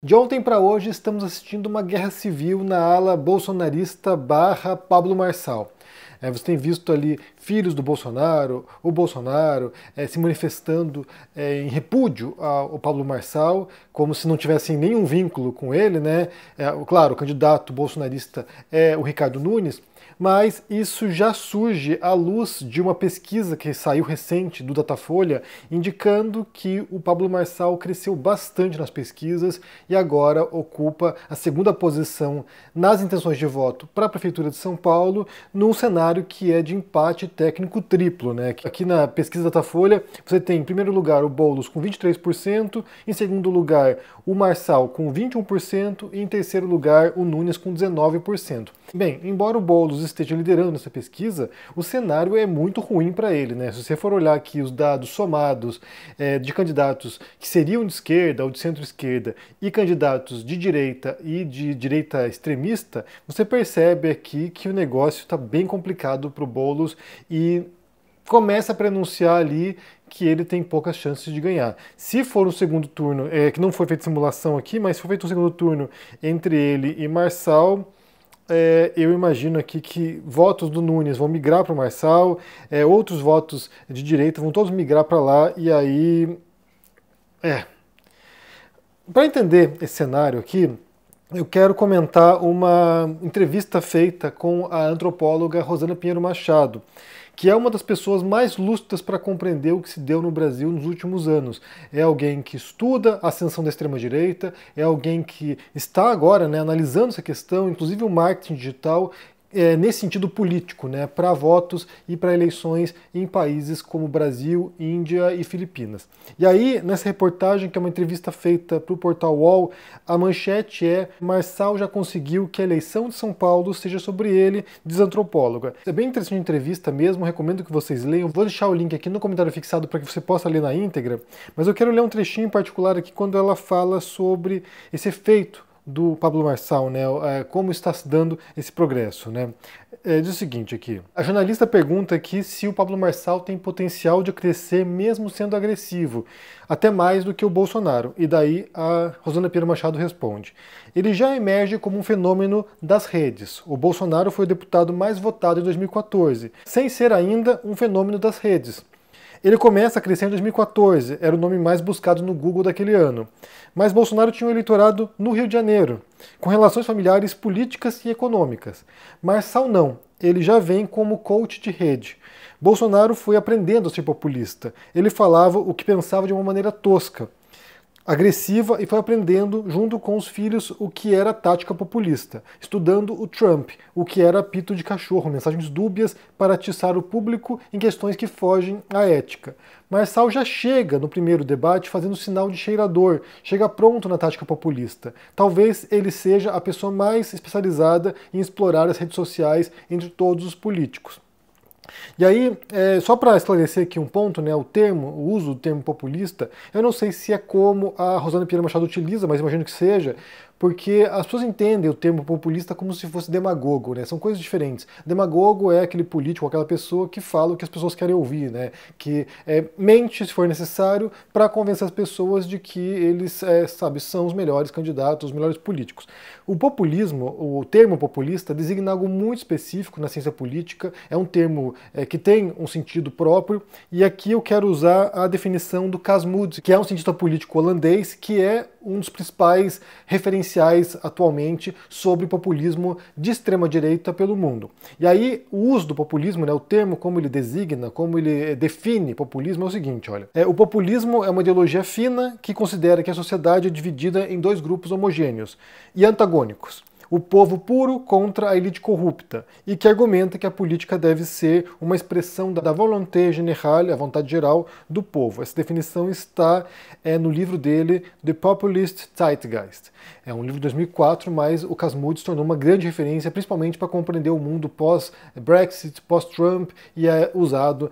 De ontem para hoje estamos assistindo uma guerra civil na ala bolsonarista barra Pablo Marçal. Você tem visto ali filhos do Bolsonaro, o Bolsonaro se manifestando em repúdio ao Pablo Marçal, como se não tivessem nenhum vínculo com ele, né? Claro, o candidato bolsonarista é o Ricardo Nunes, mas isso já surge à luz de uma pesquisa que saiu recente do Datafolha, indicando que o Pablo Marçal cresceu bastante nas pesquisas e agora ocupa a segunda posição nas intenções de voto para a Prefeitura de São Paulo, num cenário que é de empate técnico triplo, né? Aqui na pesquisa Datafolha, você tem em primeiro lugar o Boulos com 23%, em segundo lugar o Marçal com 21% e em terceiro lugar o Nunes com 19%. Bem, embora o Boulos esteja liderando essa pesquisa, o cenário é muito ruim para ele, né? Se você for olhar aqui os dados somados de candidatos que seriam de esquerda ou de centro-esquerda e candidatos de direita e de direita extremista, você percebe aqui que o negócio está bem complicado para o Boulos e começa a pronunciar ali que ele tem poucas chances de ganhar. Se for um segundo turno, que não foi feita simulação aqui, mas se for feito um segundo turno entre ele e Marçal, eu imagino aqui que votos do Nunes vão migrar para o Marçal, outros votos de direita vão todos migrar para lá, e aí... Para entender esse cenário aqui, eu quero comentar uma entrevista feita com a antropóloga Rosana Pinheiro Machado, que é uma das pessoas mais lúcidas para compreender o que se deu no Brasil nos últimos anos. É alguém que estuda a ascensão da extrema-direita, é alguém que está agora, né, analisando essa questão, inclusive o marketing digital, nesse sentido político, né, para votos e para eleições em países como Brasil, Índia e Filipinas. E aí, nessa reportagem, que é uma entrevista feita para o portal UOL, a manchete é: Marçal já conseguiu que a eleição de São Paulo seja sobre ele, diz a antropóloga. É bem interessante a entrevista mesmo, recomendo que vocês leiam. Vou deixar o link aqui no comentário fixado para que você possa ler na íntegra, mas eu quero ler um trechinho em particular aqui quando ela fala sobre esse efeito do Pablo Marçal, né, como está se dando esse progresso, né. Diz o seguinte aqui: a jornalista pergunta aqui se o Pablo Marçal tem potencial de crescer mesmo sendo agressivo, até mais do que o Bolsonaro, e daí a Rosana Pinheiro Machado responde: ele já emerge como um fenômeno das redes. O Bolsonaro foi o deputado mais votado em 2014, sem ser ainda um fenômeno das redes. Ele começa a crescer em 2014, era o nome mais buscado no Google daquele ano. Mas Bolsonaro tinha um eleitorado no Rio de Janeiro, com relações familiares, políticas e econômicas. Marçal não, ele já vem como coach de rede. Bolsonaro foi aprendendo a ser populista. Ele falava o que pensava de uma maneira tosca, agressiva, e foi aprendendo junto com os filhos o que era tática populista, estudando o Trump, o que era apito de cachorro, mensagens dúbias para atiçar o público em questões que fogem à ética. Marçal já chega no primeiro debate fazendo sinal de cheirador, chega pronto na tática populista. Talvez ele seja a pessoa mais especializada em explorar as redes sociais entre todos os políticos. E aí, só para esclarecer aqui um ponto, né, o uso do termo populista, eu não sei se é como a Rosana Pinheiro Machado utiliza, mas imagino que seja, porque as pessoas entendem o termo populista como se fosse demagogo, né? São coisas diferentes. Demagogo é aquele político, aquela pessoa que fala o que as pessoas querem ouvir, né? Que mente, se for necessário, para convencer as pessoas de que eles, são os melhores candidatos, os melhores políticos. O populismo, o termo populista, designa algo muito específico na ciência política, é um termo que tem um sentido próprio, e aqui eu quero usar a definição do Casmud, que é um cientista político holandês, que é um dos principais referenciais atualmente sobre populismo de extrema-direita pelo mundo. E aí, o uso do populismo, né, o termo como ele designa, como ele define populismo, é o seguinte, olha. O populismo é uma ideologia fina que considera que a sociedade é dividida em dois grupos homogêneos e antagônicos: o povo puro contra a elite corrupta, e que argumenta que a política deve ser uma expressão da volonté générale, a vontade geral do povo. Essa definição está no livro dele, The Populist Zeitgeist. É um livro de 2004, mas o Casmud se tornou uma grande referência, principalmente para compreender o mundo pós-Brexit, pós-Trump, e é usado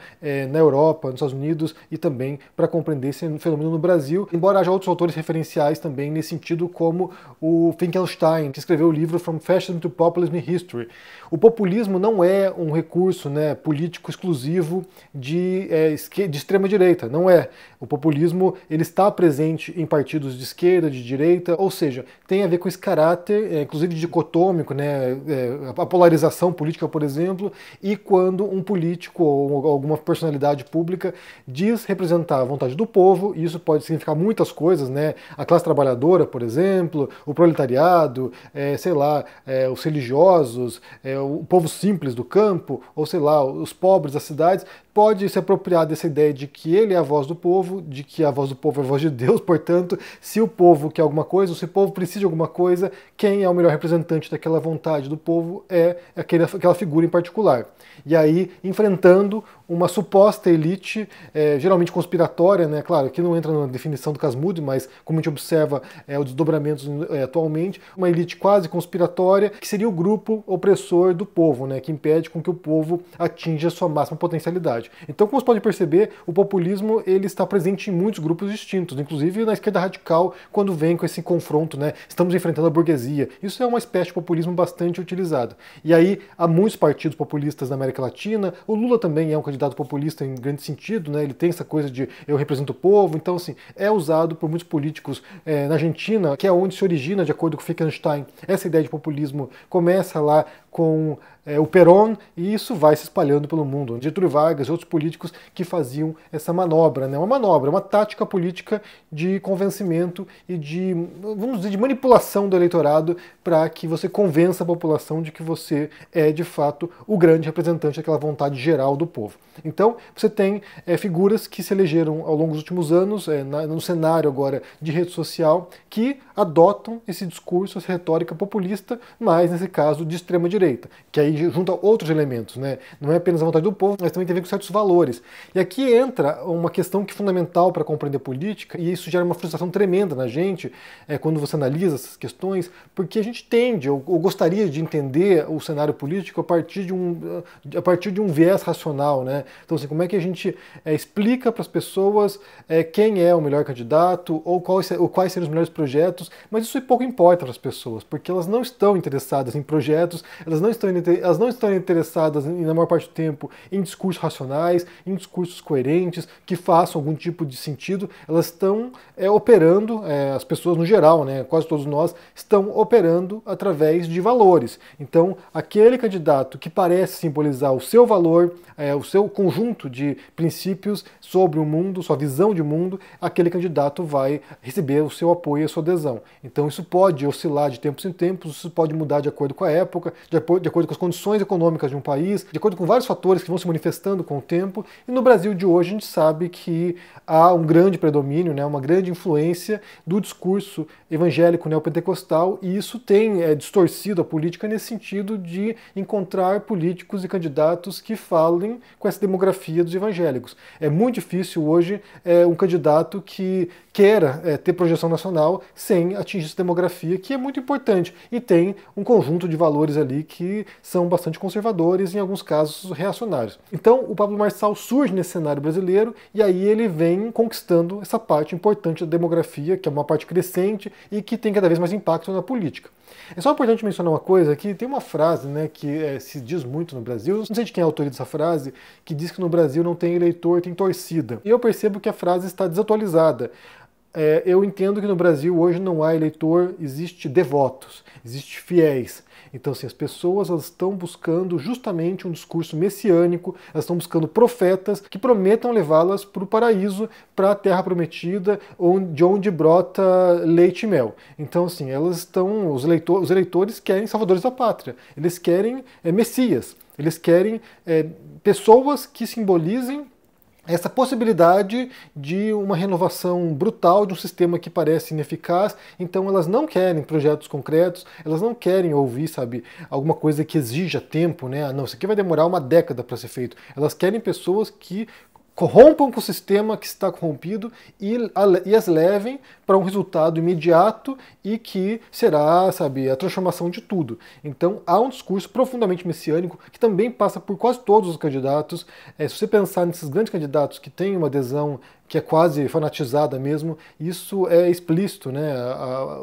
na Europa, nos Estados Unidos, e também para compreender esse fenômeno no Brasil, embora haja outros autores referenciais também nesse sentido, como o Finkelstein, que escreveu o livro livro From Fascism to Populism in History. O populismo não é um recurso, né, político exclusivo de extrema-direita, não é. O populismo ele está presente em partidos de esquerda, de direita, ou seja, tem a ver com esse caráter, inclusive dicotômico, né, a polarização política, por exemplo, e quando um político ou alguma personalidade pública diz representar a vontade do povo, e isso pode significar muitas coisas, né, a classe trabalhadora, por exemplo, o proletariado, sei lá, os religiosos, o povo simples do campo, ou sei lá, os pobres das cidades, pode se apropriar dessa ideia de que ele é a voz do povo, de que a voz do povo é a voz de Deus, portanto, se o povo quer alguma coisa, ou se o povo precisa de alguma coisa, quem é o melhor representante daquela vontade do povo é aquela figura em particular. E aí, enfrentando uma suposta elite, geralmente conspiratória, né? Claro, aqui não entra na definição do Casmudde, mas como a gente observa os desdobramentos atualmente, uma elite quase conspiratória, que seria o grupo opressor do povo, né? Que impede com que o povo atinja a sua máxima potencialidade. Então, como você pode perceber, o populismo ele está presente em muitos grupos distintos, inclusive na esquerda radical, quando vem com esse confronto, né? Estamos enfrentando a burguesia. Isso é uma espécie de populismo bastante utilizado. E aí, há muitos partidos populistas na América Latina, o Lula também é um candidato populista em grande sentido, né? Ele tem essa coisa de eu represento o povo, então assim, é usado por muitos políticos na Argentina, que é onde se origina, de acordo com Wittgenstein, essa ideia de populismo começa lá com o Perón, e isso vai se espalhando pelo mundo. Getúlio Vargas e outros políticos que faziam essa manobra, né? Uma manobra, uma tática política de convencimento e de, vamos dizer, de manipulação do eleitorado para que você convença a população de que você é, de fato, o grande representante daquela vontade geral do povo. Então, você tem figuras que se elegeram ao longo dos últimos anos, no cenário agora de rede social, que adotam esse discurso, essa retórica populista, mas, nesse caso, de extrema-direita, que aí junta outros elementos, né? Não é apenas a vontade do povo, mas também tem a ver com certos valores. E aqui entra uma questão que é fundamental para compreender política, e isso gera uma frustração tremenda na gente, quando você analisa essas questões, porque a gente tende, ou gostaria de entender o cenário político a partir de um viés racional, né? Então, assim, como é que a gente explica para as pessoas quem é o melhor candidato, ou quais seriam os melhores projetos, mas isso pouco importa para as pessoas, porque elas não estão interessadas em projetos, elas não estão interessadas, na maior parte do tempo, em discursos racionais, em discursos coerentes, que façam algum tipo de sentido. Elas estão operando, as pessoas no geral, né, quase todos nós, estão operando através de valores. Então, aquele candidato que parece simbolizar o seu valor, o seu conjunto de princípios sobre o mundo, sua visão de mundo, aquele candidato vai receber o seu apoio e a sua adesão. Então isso pode oscilar de tempos em tempos, isso pode mudar de acordo com a época, de acordo com as condições econômicas de um país, de acordo com vários fatores que vão se manifestando com o tempo. E no Brasil de hoje a gente sabe que há um grande predomínio, né, uma grande influência do discurso evangélico neopentecostal, e isso tem distorcido a política nesse sentido de encontrar políticos e candidatos que falem com essa demografia dos evangélicos. É muito difícil hoje um candidato que queira ter projeção nacional sem atingir essa demografia, que é muito importante, e tem um conjunto de valores ali que são bastante conservadores, em alguns casos reacionários. Então o Pablo Marçal surge nesse cenário brasileiro, e aí ele vem conquistando essa parte importante da demografia, que é uma parte crescente e que tem cada vez mais impacto na política. É só importante mencionar uma coisa, que tem uma frase, né, que se diz muito no Brasil, não sei de quem é a autoria dessa frase, que diz que no Brasil não tem eleitor, tem torcida. E eu percebo que a frase está desatualizada. Eu entendo que no Brasil hoje não há eleitor, existe devotos, existe fiéis. Então, assim, as pessoas elas estão buscando justamente um discurso messiânico, elas estão buscando profetas que prometam levá-las para o paraíso, para a terra prometida, de onde brota leite e mel. Então, assim, os eleitores querem salvadores da pátria, eles querem messias, eles querem pessoas que simbolizem essa possibilidade de uma renovação brutal de um sistema que parece ineficaz. Então elas não querem projetos concretos, elas não querem ouvir, sabe, alguma coisa que exija tempo, né? Não, isso aqui vai demorar uma década para ser feito. Elas querem pessoas que corrompam com o sistema que está corrompido e as levem para um resultado imediato e que será, sabe, a transformação de tudo. Então há um discurso profundamente messiânico que também passa por quase todos os candidatos. Se você pensar nesses grandes candidatos que têm uma adesão que é quase fanatizada mesmo, isso é explícito, né?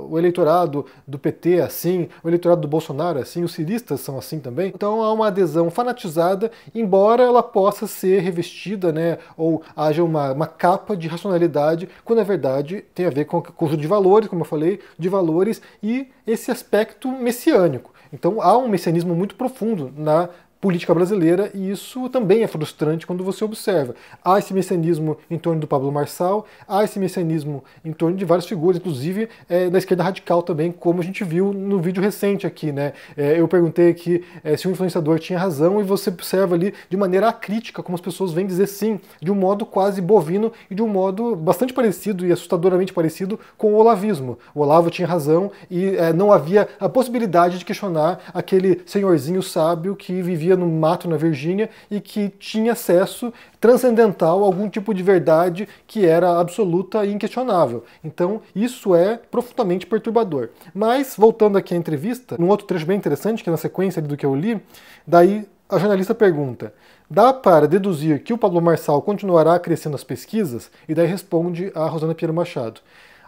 O eleitorado do PT é assim, o eleitorado do Bolsonaro é assim, os ciristas são assim também. Então há uma adesão fanatizada, embora ela possa ser revestida, né? Ou haja uma capa de racionalidade, quando na verdade tem a ver com o conjunto de valores, como eu falei, de valores e esse aspecto messiânico. Então há um messianismo muito profundo na política brasileira, e isso também é frustrante quando você observa. Há esse messianismo em torno do Pablo Marçal, há esse messianismo em torno de várias figuras, inclusive da esquerda radical também, como a gente viu no vídeo recente aqui, né? Eu perguntei aqui se o influenciador tinha razão, e você observa ali de maneira acrítica como as pessoas vêm dizer sim, de um modo quase bovino e de um modo bastante parecido e assustadoramente parecido com o olavismo. O Olavo tinha razão e não havia a possibilidade de questionar aquele senhorzinho sábio que vivia no mato na Virgínia e que tinha acesso transcendental a algum tipo de verdade que era absoluta e inquestionável. Então, isso é profundamente perturbador. Mas, voltando aqui à entrevista, num outro trecho bem interessante, que é na sequência do que eu li, daí a jornalista pergunta: dá para deduzir que o Pablo Marçal continuará crescendo nas pesquisas? E daí responde a Rosana Pinheiro Machado: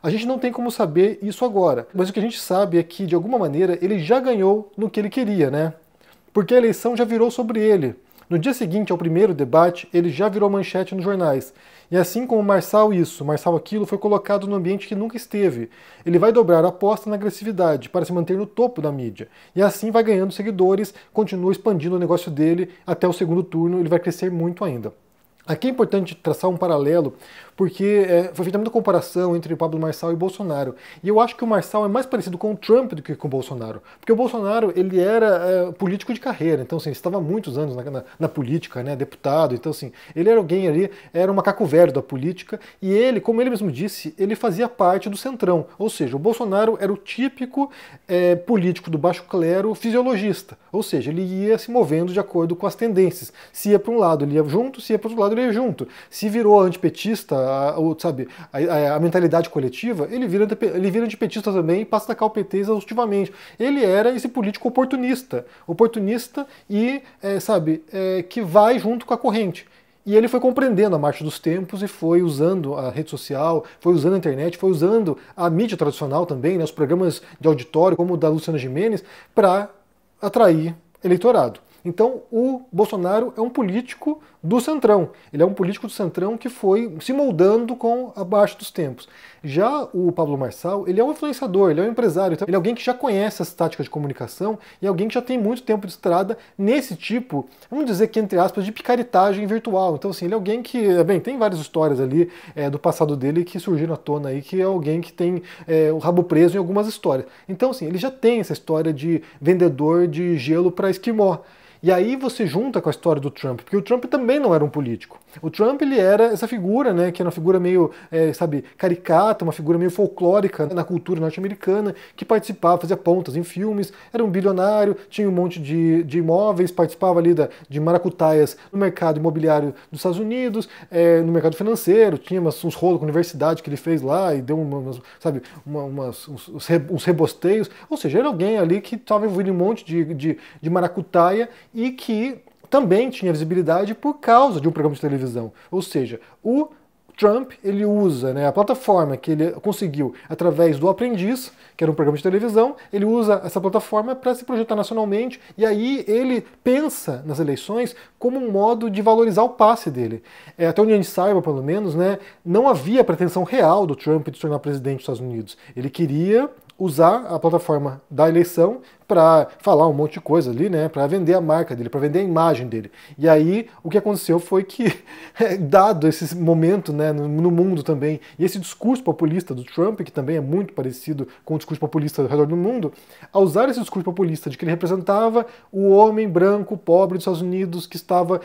a gente não tem como saber isso agora, mas o que a gente sabe é que, de alguma maneira, ele já ganhou no que ele queria, né? Porque a eleição já virou sobre ele. No dia seguinte ao primeiro debate, ele já virou manchete nos jornais. E assim como Marçal isso, Marçal aquilo, foi colocado no ambiente que nunca esteve. Ele vai dobrar a aposta na agressividade para se manter no topo da mídia. E assim vai ganhando seguidores, continua expandindo o negócio dele até o segundo turno, ele vai crescer muito ainda. Aqui é importante traçar um paralelo, porque foi feita muita comparação entre Pablo Marçal e Bolsonaro. E eu acho que o Marçal é mais parecido com o Trump do que com o Bolsonaro. Porque o Bolsonaro, ele era político de carreira, então assim, ele estava há muitos anos na política, né, deputado, então assim, ele era alguém ali, era um macaco velho da política, e ele, como ele mesmo disse, ele fazia parte do centrão. Ou seja, o Bolsonaro era o típico político do baixo clero fisiologista. Ou seja, ele ia se movendo de acordo com as tendências. Se ia para um lado, ele ia junto, se ia para outro lado, ele ia junto. Se virou antipetista, a mentalidade coletiva, ele vira antipetista também e passa a atacar o PT exaustivamente. Ele era esse político oportunista e, que vai junto com a corrente. E ele foi compreendendo a marcha dos tempos e foi usando a rede social, foi usando a internet, foi usando a mídia tradicional também, né, os programas de auditório, como o da Luciana Gimenez, para atrair eleitorado. Então, o Bolsonaro é um político do centrão. Ele é um político do centrão que foi se moldando com a marcha dos tempos. Já o Pablo Marçal, ele é um influenciador, ele é um empresário. Então ele é alguém que já conhece as táticas de comunicação e alguém que já tem muito tempo de estrada nesse tipo, vamos dizer que entre aspas, de picaretagem virtual. Então, assim, ele é alguém que, tem várias histórias ali do passado dele que surgiram à tona aí, que é alguém que tem o rabo preso em algumas histórias. Então, assim, ele já tem essa história de vendedor de gelo para esquimó. E aí você junta com a história do Trump, porque o Trump também não era um político. O Trump, ele era essa figura, né, que era uma figura meio, caricata, uma figura meio folclórica na cultura norte-americana, que participava, fazia pontas em filmes, era um bilionário, tinha um monte de imóveis, participava ali de maracutaias no mercado imobiliário dos Estados Unidos, no mercado financeiro, tinha uns rolos com a universidade que ele fez lá e deu uns rebosteios. Ou seja, era alguém ali que estava envolvido em um monte de maracutaia e que também tinha visibilidade por causa de um programa de televisão. Ou seja, o Trump, ele usa a plataforma que ele conseguiu através do Aprendiz, que era um programa de televisão, ele usa essa plataforma para se projetar nacionalmente, e aí ele pensa nas eleições como um modo de valorizar o passe dele. Até onde a gente saiba, pelo menos, não havia pretensão real do Trump de se tornar presidente dos Estados Unidos. Ele queria usar a plataforma da eleição para falar um monte de coisa ali, para vender a marca dele, para vender a imagem dele. E aí o que aconteceu foi que, dado esse momento no mundo também, e esse discurso populista do Trump, que também é muito parecido com o discurso populista ao redor do mundo, ao usar esse discurso populista de que ele representava o homem branco, pobre dos Estados Unidos, que estava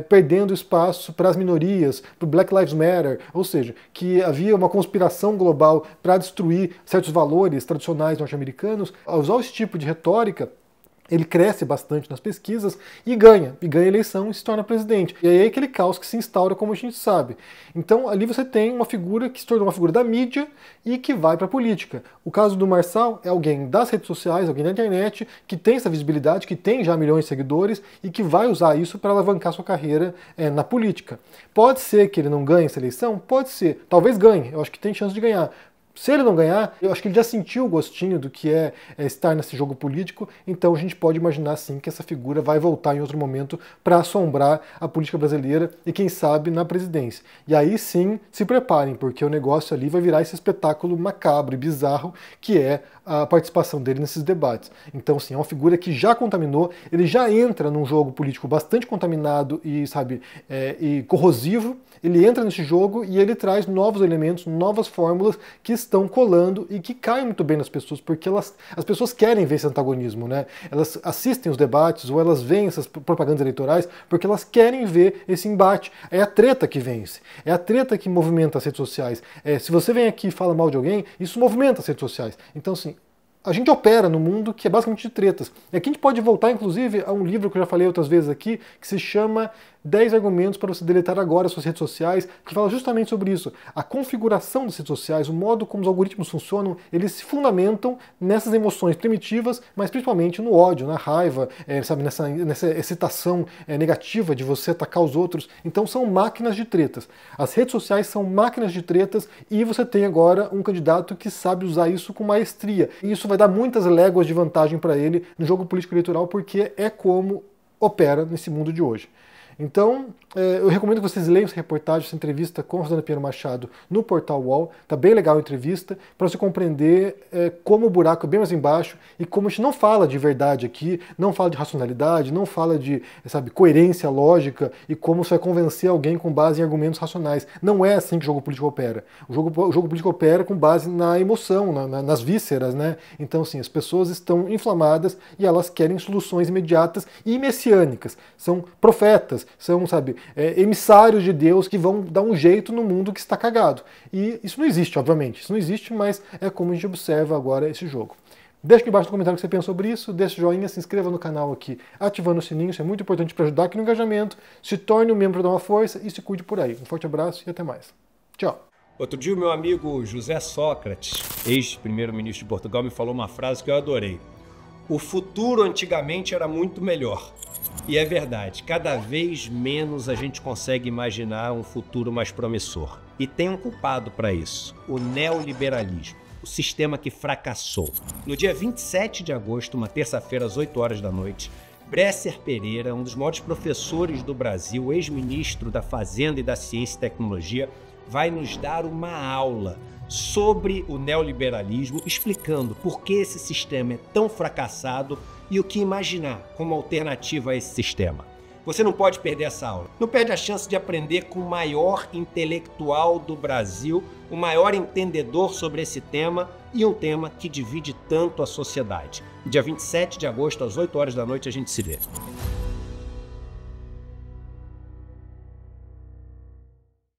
perdendo espaço para as minorias, para o Black Lives Matter, ou seja, que havia uma conspiração global para destruir certos valores tradicionais norte-americanos, ao usar esse tipo de retórica, ele cresce bastante nas pesquisas e ganha a eleição e se torna presidente. E aí é aquele caos que se instaura, como a gente sabe. Então ali você tem uma figura que se tornou uma figura da mídia e que vai para a política. O caso do Marçal é alguém das redes sociais, alguém da internet, que tem essa visibilidade, que tem já milhões de seguidores e que vai usar isso para alavancar sua carreira na política. Pode ser que ele não ganhe essa eleição? Pode ser. Talvez ganhe. Eu acho que tem chance de ganhar. Se ele não ganhar, eu acho que ele já sentiu o gostinho do que é estar nesse jogo político, então a gente pode imaginar sim que essa figura vai voltar em outro momento para assombrar a política brasileira e quem sabe na presidência. E aí sim, se preparem, porque o negócio ali vai virar esse espetáculo macabro e bizarro que é a participação dele nesses debates. Então sim, é uma figura que já contaminou, ele já entra num jogo político bastante contaminado e, e corrosivo, ele entra nesse jogo e ele traz novos elementos, novas fórmulas que estão colando e que caem muito bem nas pessoas, porque as pessoas querem ver esse antagonismo, né? Elas assistem os debates ou elas veem essas propagandas eleitorais porque elas querem ver esse embate. É a treta que vence, é a treta que movimenta as redes sociais. Se você vem aqui e fala mal de alguém, isso movimenta as redes sociais. Então, assim, a gente opera no mundo que é basicamente de tretas. E aqui a gente pode voltar, inclusive, a um livro que eu já falei outras vezes aqui, que se chama 10 argumentos para você deletar agora suas redes sociais, que fala justamente sobre isso. A configuração das redes sociais, o modo como os algoritmos funcionam, eles se fundamentam nessas emoções primitivas, mas principalmente no ódio, na raiva, nessa excitação negativa de você atacar os outros. Então são máquinas de tretas. As redes sociais são máquinas de tretas e você tem agora um candidato que sabe usar isso com maestria. E isso vai dar muitas léguas de vantagem para ele no jogo político eleitoral, porque é como opera nesse mundo de hoje. Então, eu recomendo que vocês leiam essa reportagem, essa entrevista com a Rosana Pinheiro Machado no portal UOL. Tá bem legal a entrevista, para você compreender como o buraco é bem mais embaixo e como a gente não fala de verdade aqui, não fala de racionalidade, não fala de, coerência lógica e como você vai convencer alguém com base em argumentos racionais. Não é assim que o jogo político opera. O jogo político opera com base na emoção, nas vísceras, né? Então, assim, as pessoas estão inflamadas e elas querem soluções imediatas e messiânicas. São profetas, são, emissários de Deus que vão dar um jeito no mundo que está cagado. E isso não existe, obviamente. Isso não existe, mas é como a gente observa agora esse jogo. Deixa aqui embaixo no comentário o que você pensa sobre isso, deixa o joinha, se inscreva no canal aqui, ativando o sininho, isso é muito importante para ajudar aqui no engajamento, se torne um membro para dar uma força e se cuide por aí. Um forte abraço e até mais. Tchau. Outro dia o meu amigo José Sócrates, ex-primeiro-ministro de Portugal, me falou uma frase que eu adorei. O futuro antigamente era muito melhor. E é verdade, cada vez menos a gente consegue imaginar um futuro mais promissor. E tem um culpado para isso, o neoliberalismo, o sistema que fracassou. No dia 27 de agosto, uma terça-feira, às 8 horas da noite, Bresser Pereira, um dos maiores professores do Brasil, ex-ministro da Fazenda e da Ciência e Tecnologia, vai nos dar uma aula sobre o neoliberalismo, explicando por que esse sistema é tão fracassado e o que imaginar como alternativa a esse sistema. Você não pode perder essa aula. Não perde a chance de aprender com o maior intelectual do Brasil, o maior entendedor sobre esse tema e um tema que divide tanto a sociedade. Dia 27 de agosto, às 8 horas da noite, a gente se vê.